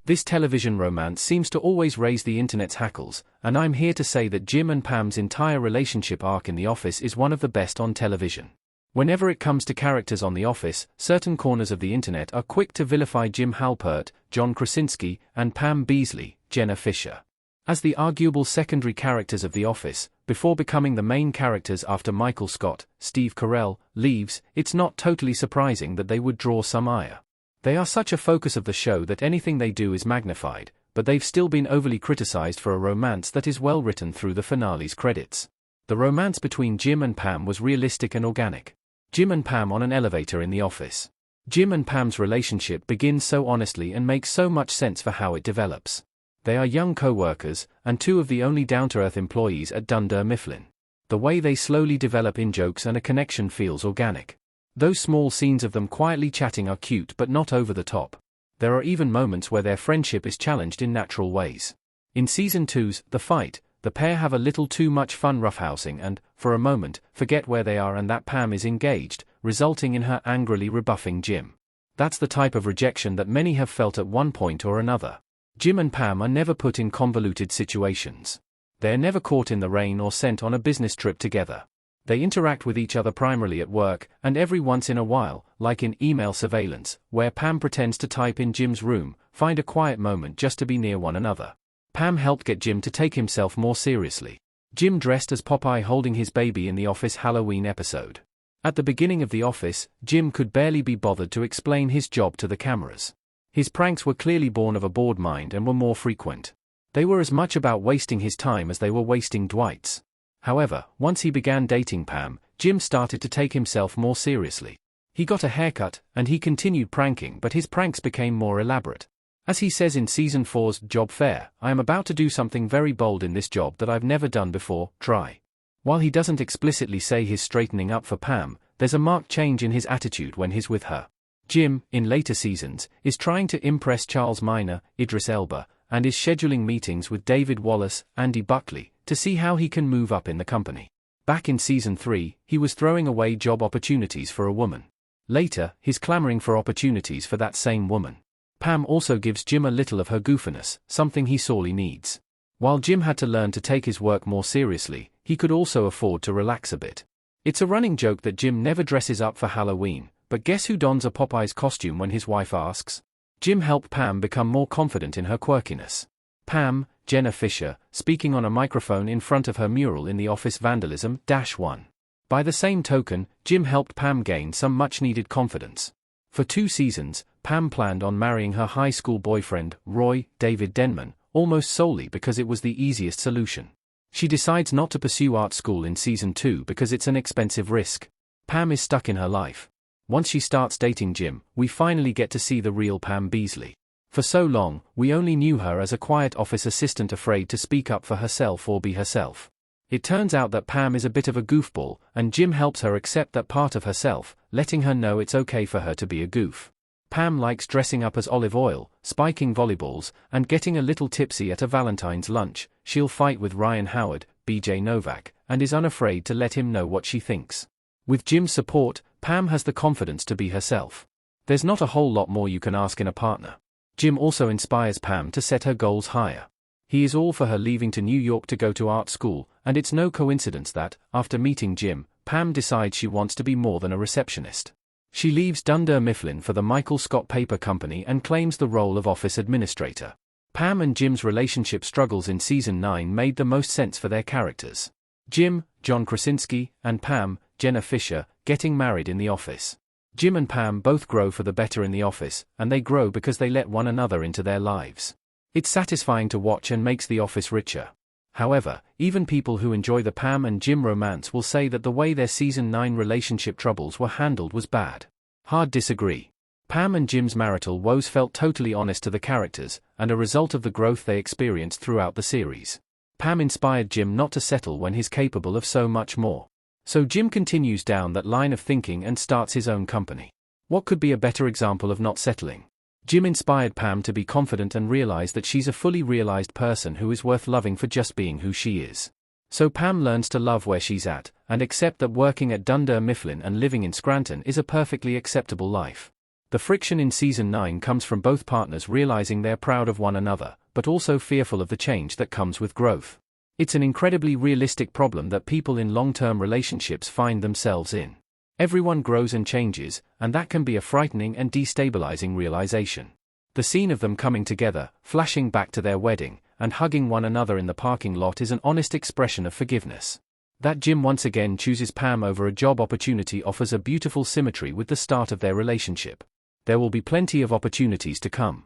This television romance seems to always raise the internet's hackles, and I'm here to say that Jim and Pam's entire relationship arc in The Office is one of the best on television. Whenever it comes to characters on The Office, certain corners of the internet are quick to vilify Jim Halpert, John Krasinski, and Pam Beesly, Jenna Fischer, as the arguable secondary characters of The Office. Before becoming the main characters after Michael Scott, Steve Carell, leaves, it's not totally surprising that they would draw some ire. They are such a focus of the show that anything they do is magnified, but they've still been overly criticized for a romance that is well written through the finale's credits. The romance between Jim and Pam was realistic and organic. Jim and Pam on an elevator in The Office. Jim and Pam's relationship begins so honestly and makes so much sense for how it develops. They are young co-workers, and two of the only down-to-earth employees at Dunder Mifflin. The way they slowly develop in jokes and a connection feels organic. Those small scenes of them quietly chatting are cute but not over the top. There are even moments where their friendship is challenged in natural ways. In Season 2's The Fight, the pair have a little too much fun roughhousing and, for a moment, forget where they are and that Pam is engaged, resulting in her angrily rebuffing Jim. That's the type of rejection that many have felt at one point or another. Jim and Pam are never put in convoluted situations. They're never caught in the rain or sent on a business trip together. They interact with each other primarily at work, and every once in a while, like in Email Surveillance, where Pam pretends to type in Jim's room, find a quiet moment just to be near one another. Pam helped get Jim to take himself more seriously. Jim dressed as Popeye holding his baby in The Office Halloween episode. At the beginning of The Office, Jim could barely be bothered to explain his job to the cameras. His pranks were clearly born of a bored mind and were more frequent. They were as much about wasting his time as they were wasting Dwight's. However, once he began dating Pam, Jim started to take himself more seriously. He got a haircut, and he continued pranking, but his pranks became more elaborate. As he says in Season 4's Job Fair, "I am about to do something very bold in this job that I've never done before, try." While he doesn't explicitly say he's straightening up for Pam, there's a marked change in his attitude when he's with her. Jim, in later seasons, is trying to impress Charles Minor, Idris Elba, and is scheduling meetings with David Wallace, Andy Buckley, to see how he can move up in the company. Back in Season 3, he was throwing away job opportunities for a woman. Later, he's clamoring for opportunities for that same woman. Pam also gives Jim a little of her goofiness, something he sorely needs. While Jim had to learn to take his work more seriously, he could also afford to relax a bit. It's a running joke that Jim never dresses up for Halloween, but guess who dons a Popeye's costume when his wife asks? Jim helped Pam become more confident in her quirkiness. Pam, Jenna Fischer, speaking on a microphone in front of her mural in The Office Vandalism-1. By the same token, Jim helped Pam gain some much-needed confidence. For 2 seasons, Pam planned on marrying her high school boyfriend, Roy David Denman, almost solely because it was the easiest solution. She decides not to pursue art school in Season 2 because it's an expensive risk. Pam is stuck in her life. Once she starts dating Jim, we finally get to see the real Pam Beesly. For so long, we only knew her as a quiet office assistant afraid to speak up for herself or be herself. It turns out that Pam is a bit of a goofball, and Jim helps her accept that part of herself, letting her know it's okay for her to be a goof. Pam likes dressing up as Olive Oil, spiking volleyballs, and getting a little tipsy at a Valentine's lunch. She'll fight with Ryan Howard, BJ Novak, and is unafraid to let him know what she thinks. With Jim's support, Pam has the confidence to be herself. There's not a whole lot more you can ask in a partner. Jim also inspires Pam to set her goals higher. He is all for her leaving to New York to go to art school, and it's no coincidence that, after meeting Jim, Pam decides she wants to be more than a receptionist. She leaves Dunder Mifflin for the Michael Scott Paper Company and claims the role of office administrator. Pam and Jim's relationship struggles in Season 9 made the most sense for their characters. Jim, John Krasinski, and Pam, Jenna Fischer, getting married in The Office. Jim and Pam both grow for the better in The Office, and they grow because they let one another into their lives. It's satisfying to watch and makes The Office richer. However, even people who enjoy the Pam and Jim romance will say that the way their Season 9 relationship troubles were handled was bad. Hard disagree. Pam and Jim's marital woes felt totally honest to the characters, and a result of the growth they experienced throughout the series. Pam inspired Jim not to settle when he's capable of so much more. So Jim continues down that line of thinking and starts his own company. What could be a better example of not settling? Jim inspired Pam to be confident and realize that she's a fully realized person who is worth loving for just being who she is. So Pam learns to love where she's at, and accept that working at Dunder Mifflin and living in Scranton is a perfectly acceptable life. The friction in Season 9 comes from both partners realizing they're proud of one another, but also fearful of the change that comes with growth. It's an incredibly realistic problem that people in long-term relationships find themselves in. Everyone grows and changes, and that can be a frightening and destabilizing realization. The scene of them coming together, flashing back to their wedding, and hugging one another in the parking lot is an honest expression of forgiveness. That Jim once again chooses Pam over a job opportunity offers a beautiful symmetry with the start of their relationship. There will be plenty of opportunities to come.